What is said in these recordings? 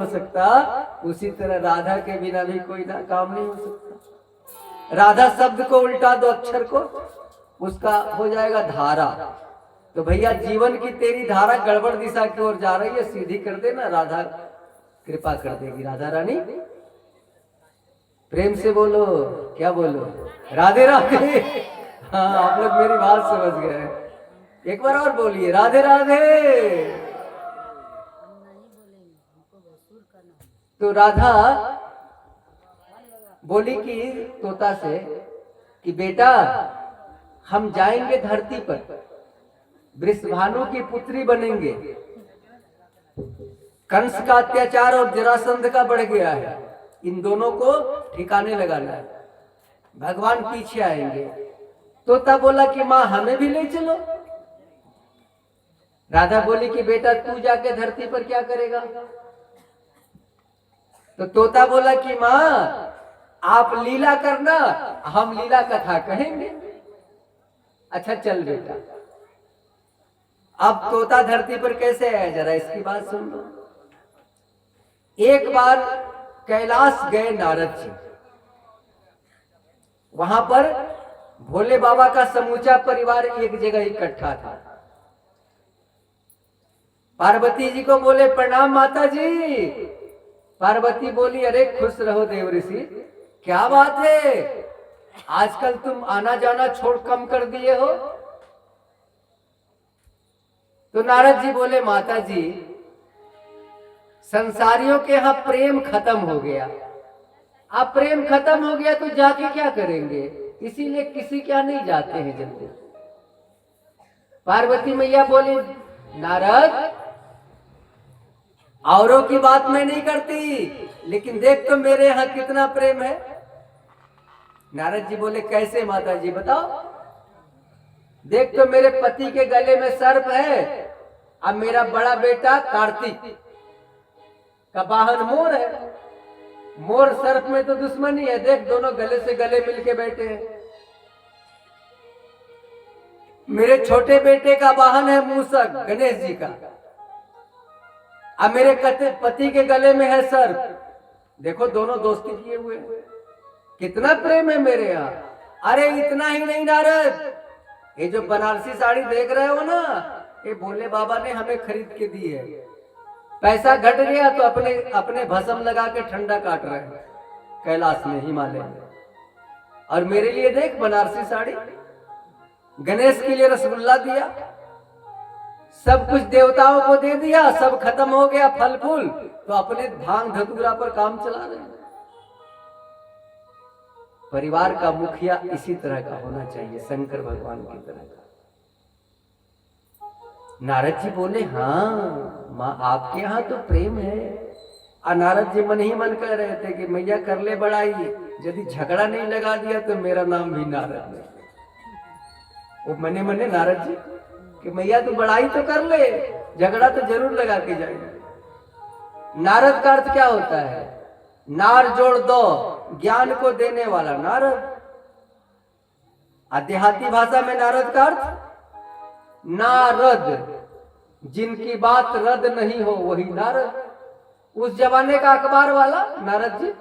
हो सकता, उसी तरह राधा के बिना भी कोई ना काम नहीं हो सकता। राधा शब्द को उल्टा दो अक्षर को, उसका हो जाएगा धारा। तो भैया जीवन की तेरी धारा गड़बड़ दिशा की ओर जा रही है, सीधी कर देना, राधा कृपा कर देगी। राधा रानी प्रेम से बोलो, क्या बोलो, राधे राधे। हाँ आप लोग मेरी बात समझ गए। एक बार और बोलिए, राधे राधे। तो राधा बोली कि तोता से कि बेटा हम जाएंगे धरती पर, वृषभानु की पुत्री बनेंगे। कंस का अत्याचार और जरासंध का बढ़ गया है, इन दोनों को ठिकाने लगाना है, भगवान पीछे आएंगे। तोता बोला कि माँ हमें भी ले चलो। राधा बोली कि बेटा तू जाके धरती पर क्या करेगा? तो तोता बोला कि माँ आप लीला करना, हम लीला कथा कहेंगे। अच्छा चल बेटा। अब तोता धरती पर कैसे आया, जरा इसकी बात सुन लो। एक बार कैलाश गए नारद जी, वहां पर भोले बाबा का समूचा परिवार एक जगह इकट्ठा था। पार्वती जी को बोले प्रणाम माता जी। पार्वती बोली अरे खुश रहो देव ऋषि, क्या बात है, आजकल तुम आना जाना छोड़ कम कर दिए हो। तो नारद जी बोले माता जी संसारियों के यहां प्रेम खत्म हो गया, अब प्रेम खत्म हो गया तो जाके क्या करेंगे, इसीलिए किसी क्या नहीं जाते हैं जल्दी। पार्वती मैया बोली नारद औरों की बात मैं नहीं करती, लेकिन देख तो मेरे यहाँ कितना प्रेम है। नारद जी बोले कैसे माता जी बताओ। देख तो मेरे पति के गले में सर्प है, अब मेरा बड़ा बेटा कार्तिक का वाहन मोर है, मोर सर्प में तो दुश्मनी है, देख दोनों गले से गले मिलके बैठे हैं। मेरे छोटे बेटे का वाहन है मूषक गणेश जी का, अब मेरे पति के गले में है सर्प, देखो दोनों दोस्ती किए हुए, कितना प्रेम है मेरे यहाँ। अरे इतना ही नहीं नारद, ये जो बनारसी साड़ी देख रहे हो ना, ये भोले बाबा ने हमें खरीद के दी है, पैसा घट गया तो अपने अपने भस्म लगा के ठंडा काट रहे हैं कैलाश में, हिमालय में। और मेरे लिए देख बनारसी साड़ी, गणेश के लिए रसगुल्ला दिया, सब कुछ देवताओं को दे दिया, सब खत्म हो गया फल फूल, तो अपने भांग धतूरा पर काम चला रहे हैं। परिवार का मुखिया इसी तरह का होना चाहिए, शंकर भगवान की तरह का। नारद जी बोले हाँ माँ आपके यहाँ तो प्रेम है। और नारद जी मन ही मन कह रहे थे कि मैया कर ले बड़ाई, यदि झगड़ा नहीं लगा दिया तो मेरा नाम भी नारद है। वो मने मने नारद जी कि मैया तू बड़ाई तो कर ले, झगड़ा तो जरूर लगा के जाएगा। नारद का अर्थ क्या होता है? नार जोड़ दो, ज्ञान को देने वाला नारद। देहाती भाषा में नारद का अर्थ नारद, जिनकी बात रद्द नहीं हो वही नारद। उस जमाने का अखबार वाला नारद जी,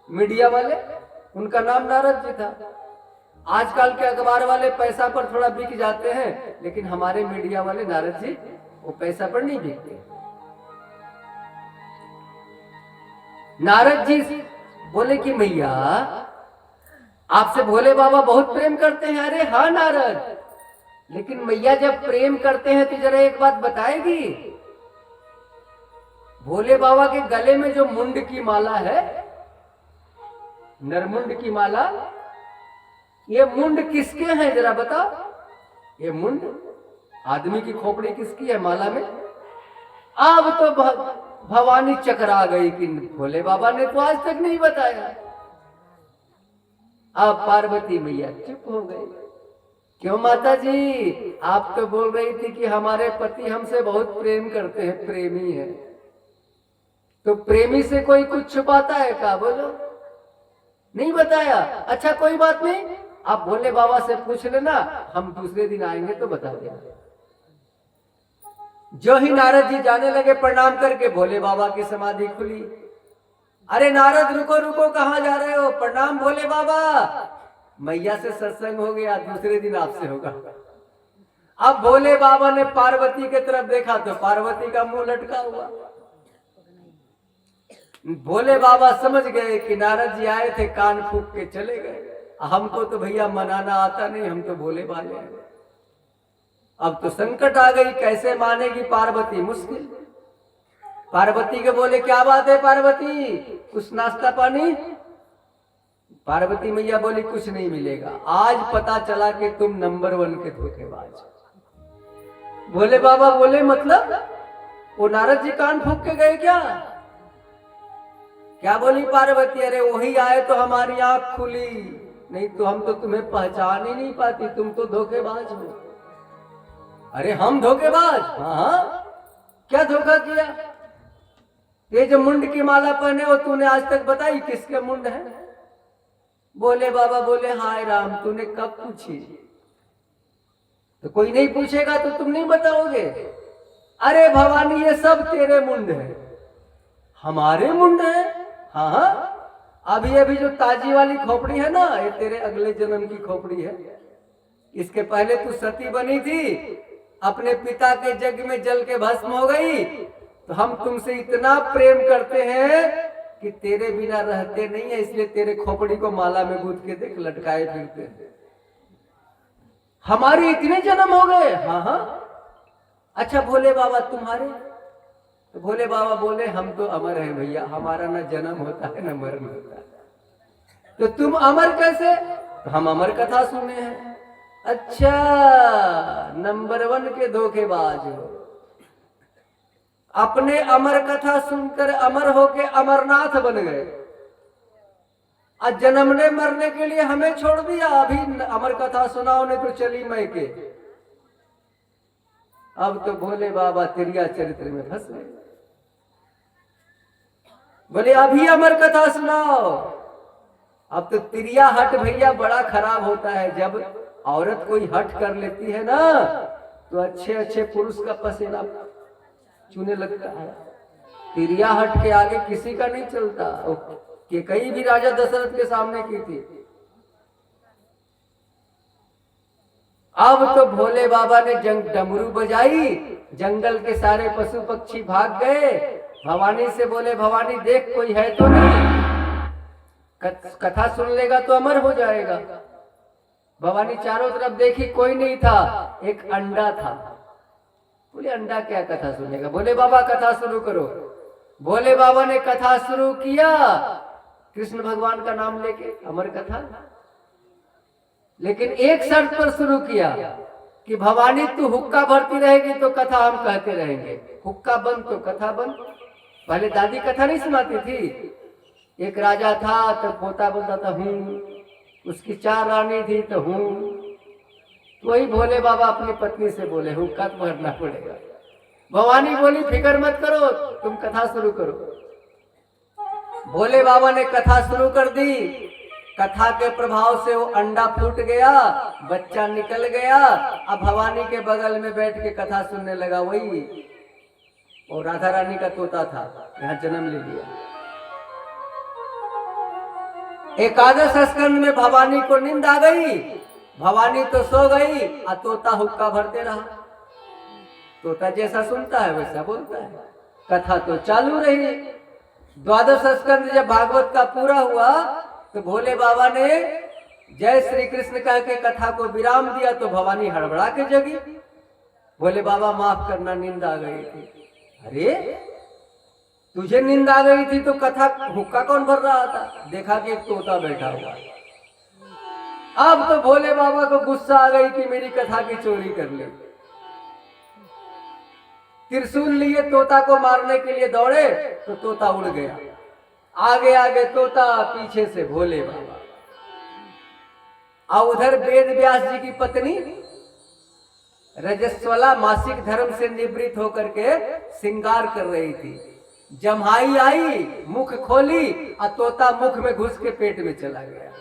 मीडिया वाले, उनका नाम नारद जी था। आजकल के अखबार वाले पैसा पर थोड़ा बिक जाते हैं, लेकिन हमारे मीडिया वाले नारद जी वो पैसा पर नहीं बिकते। नारद जी बोले कि मैया आपसे भोले बाबा बहुत प्रेम करते हैं। अरे हाँ नारद, लेकिन मैया जब प्रेम करते हैं तो जरा एक बात बताएगी, भोले बाबा के गले में जो मुंड की माला है, नरमुंड की माला, ये मुंड किसके हैं जरा बताओ। ये मुंड आदमी की खोपड़ी किसकी है माला में? अब तो भवानी चकरा गई कि भोले बाबा ने तो आज तक नहीं बताया। अब पार्वती मैया चुप हो गई। क्यों माता जी, आप तो बोल रही थी कि हमारे पति हमसे बहुत प्रेम करते हैं, प्रेमी है, तो प्रेमी से कोई कुछ छुपाता है क्या? बोलो नहीं बताया। अच्छा कोई बात नहीं, आप भोले बाबा से पूछ लेना, हम दूसरे दिन आएंगे तो बता देंगे। जो ही नारद जी जाने लगे प्रणाम करके, भोले बाबा की समाधि खुली। अरे नारद रुको रुको, कहाँ जा रहे हो? प्रणाम भोले बाबा, मैया से सत्संग हो गया, दूसरे दिन आपसे होगा। अब भोले बाबा ने पार्वती की तरफ देखा तो पार्वती का मुंह लटका हुआ। भोले बाबा समझ गए कि नारद जी आए थे, कान फूंक के चले गए। हमको तो भैया मनाना आता नहीं, हम तो भोले वाले हैं। अब तो संकट आ गई, कैसे मानेगी पार्वती? मुश्किल। पार्वती के बोले, क्या बात है पार्वती, कुछ नाश्ता पानी? पार्वती मैया बोली, कुछ नहीं मिलेगा, आज पता चला कि तुम नंबर 1 के धोखेबाज। भोले बाबा बोले, मतलब? वो नारद जी कान फूंक के गए क्या? क्या बोली पार्वती? अरे वही आए तो हमारी आंख खुली, नहीं तो हम तो तुम्हें पहचान ही नहीं पाती, तुम तो धोखेबाज हो। अरे हम धोखेबाज? हाँ, क्या धोखा किया? ये जो मुंड की माला पहने हो, तूने आज तक बताई किसके मुंड है? बोले बाबा बोले, हाय राम, तूने कब पूछी? तो कोई नहीं पूछेगा तो तुम नहीं बताओगे? अरे भवानी, ये सब तेरे मुंड है। हमारे मुंड है? हाँ हाँ, अभी जो ताजी वाली खोपड़ी है ना, ये तेरे अगले जन्म की खोपड़ी है। इसके पहले तू सती बनी थी, अपने पिता के यज्ञ में जल के भस्म हो गई, तो हम तुमसे इतना प्रेम करते हैं कि तेरे बिना रहते नहीं है, इसलिए तेरे खोपड़ी को माला में गूंथ के देख, लटकाए फिरते हैं। हमारे इतने जन्म हो गए? हाँ हाँ। अच्छा भोले बाबा तुम्हारे? तो भोले बाबा बोले, हम तो अमर हैं भैया, हमारा ना जन्म होता है ना मरण होता है। तो तुम अमर कैसे? तो हम अमर कथा सुने हैं। अच्छा, नंबर 1 के धोखेबाज हो। अपने अमर कथा सुनकर अमर होके अमरनाथ बन गए, आज जन्मने मरने के लिए हमें छोड़ दिया। अभी अमर कथा सुनाओ, ने तो चली मैं के। अब तो भोले बाबा तिरिया चरित्र में फंस गए। बोले अभी अमर कथा सुनाओ। अब तो तिरिया हट भैया बड़ा खराब होता है। जब औरत कोई हट कर लेती है ना, तो अच्छे अच्छे पुरुष का पसीना चूने लगता है। तिरिया हट के आगे किसी का नहीं चलता। कि कई भी राजा दशरथ के सामने की थी। अब तो भोले बाबा ने डमरू बजाई, जंगल के सारे पशु पक्षी भाग गए। भवानी से बोले, भवानी देख कोई है तो नहीं, कथा सुन लेगा तो अमर हो जाएगा। भवानी चारों तरफ देखी, कोई नहीं था, एक अंडा था। बोले अंडा क्या कथा सुनेगा? बोले बाबा कथा शुरू करो। भोले बाबा ने कथा शुरू किया, कृष्ण भगवान का नाम लेके, अमर कथा। लेकिन एक शर्त पर शुरू किया कि भवानी तू हुक्का भरती रहेगी तो कथा हम कहते रहेंगे, हुक्का बंद तो कथा बंद। पहले दादी कथा नहीं सुनाती थी। एक राजा था तो पोता बोलता था हूँ, उसकी 4 रानी थी तो हूँ। वही भोले बाबा अपनी पत्नी से बोले, हुक्का तो भरना पड़ेगा। भवानी बोली फिक्र मत करो, तुम कथा शुरू करो। भोले बाबा ने कथा शुरू कर दी। कथा के प्रभाव से वो अंडा फूट गया, बच्चा निकल गया। अब भवानी के बगल में बैठ के कथा सुनने लगा। वही और राधा रानी का तोता था, यहाँ जन्म ले लिया। एकादश स्कंद में भवानी को नींद आ गई। भवानी तो सो गई और तोता हुक्का भरते रहा। तोता जैसा सुनता है वैसा बोलता है। कथा तो चालू रही। द्वादश स्कंद जब भागवत का पूरा हुआ तो भोले बाबा ने जय श्री कृष्ण कह के कथा को विराम दिया। तो भवानी हड़बड़ा के जगी। भोले बाबा माफ करना, नींद आ गई थी। अरे तुझे नींद आ गई थी तो कथा हुक्का कौन भर रहा था? देखा कि एक तोता बैठा हुआ। अब तो भोले बाबा को गुस्सा आ गई कि मेरी कथा की चोरी कर ली। त्रिशूल लिए तोता को मारने के लिए दौड़े तो तोता उड़ गया। आगे आगे तोता, पीछे से भोले बाबा। और उधर वेद व्यास जी की पत्नी रजस्वला मासिक धर्म से निवृत्त होकर के श्रृंगार कर रही थी। जम्हाई आई, मुख खोली और तोता मुख में घुस के पेट में चला गया।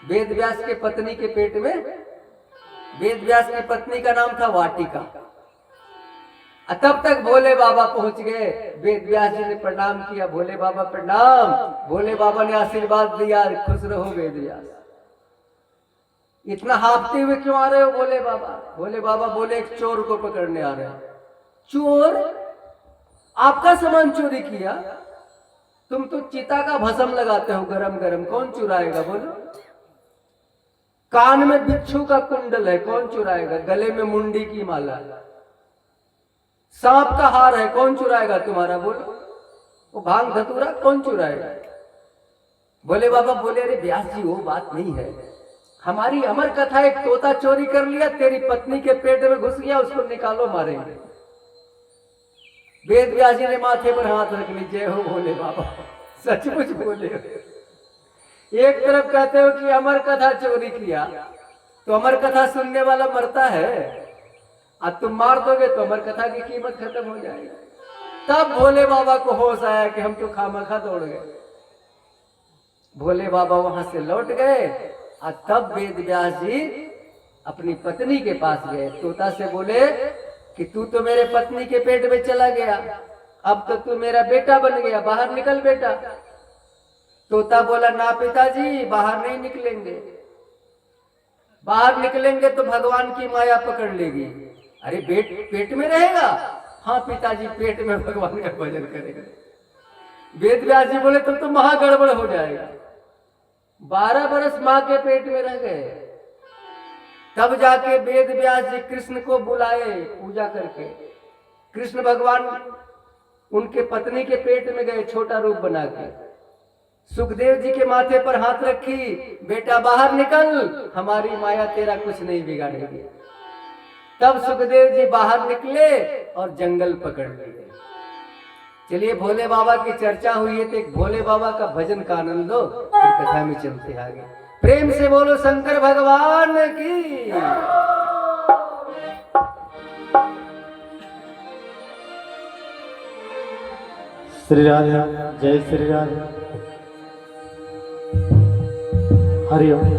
वेद व्यास के पत्नी के पेट में। वेद व्यास की पत्नी का नाम था वाटिका। तब तक भोले बाबा पहुंच गए। वेद व्यास जी ने प्रणाम किया, भोले बाबा प्रणाम। भोले बाबा ने आशीर्वाद दिया, खुश रहो वेद व्यास। इतना हाफते हुए क्यों आ रहे हो भोले बाबा? भोले बाबा बोले एक चोर को पकड़ने आ रहे हैं। चोर? आपका सामान चोरी किया? तुम तो चिता का भस्म लगाते हो गरम गरम, कौन चुराएगा बोलो? कान में बिच्छू का कुंडल है, कौन चुराएगा? गले में मुंडी की माला, सांप का हार है, कौन चुराएगा तुम्हारा बोलो? वो भांग धतूरा कौन चुराएगा? भोले बाबा बोले अरे व्यास जी वो बात नहीं है, हमारी अमर कथा एक तोता चोरी कर लिया, तेरी पत्नी के पेट में घुस गया, उसको निकालो मारेंगे। वेद व्यास जी ने माथे पर हाथ रख ली, जय हो भोले बाबा, सचमुच बोले हो। एक तरफ कहते हो कि अमर कथा चोरी किया, तो अमर कथा सुनने वाला मरता है, अब तुम मार दोगे तो अमर कथा की कीमत खत्म हो जाएगी। तब भोले बाबा को होश आया कि हम तो खामखा दौड़ गए। भोले बाबा वहां से लौट गए और तब वेद व्यास जी अपनी पत्नी के पास गए। तोता से बोले कि तू तो मेरे पत्नी के पेट में चला गया, अब तो तू मेरा बेटा बन गया, बाहर निकल बेटा। तोता बोला ना पिताजी, बाहर नहीं निकलेंगे, बाहर निकलेंगे तो भगवान की माया पकड़ लेगी। अरे पेट में रहेगा? हाँ पिताजी, पेट में भगवान का भजन करेगा। वेद व्यास जी बोले तुम तो महा गड़बड़ हो जाएगा। 12 बरस माँ के पेट में रह गए, तब जाके वेद व्यास जी कृष्ण को बुलाए पूजा करके। कृष्ण भगवान उनके पत्नी के पेट में गए छोटा रूप बना के, सुखदेव जी के माथे पर हाथ रखी, बेटा बाहर निकल, हमारी माया तेरा कुछ नहीं बिगाड़ेगी। तब सुखदेव जी बाहर निकले और जंगल पकड़ लिए। चलिए भोले बाबा की चर्चा हुई है तो एक भोले बाबा का भजन का आनंद लो, फिर कथा में चलते आगे। प्रेम से बोलो शंकर भगवान की। श्री राधे, जय श्री राधे, हरि ओम।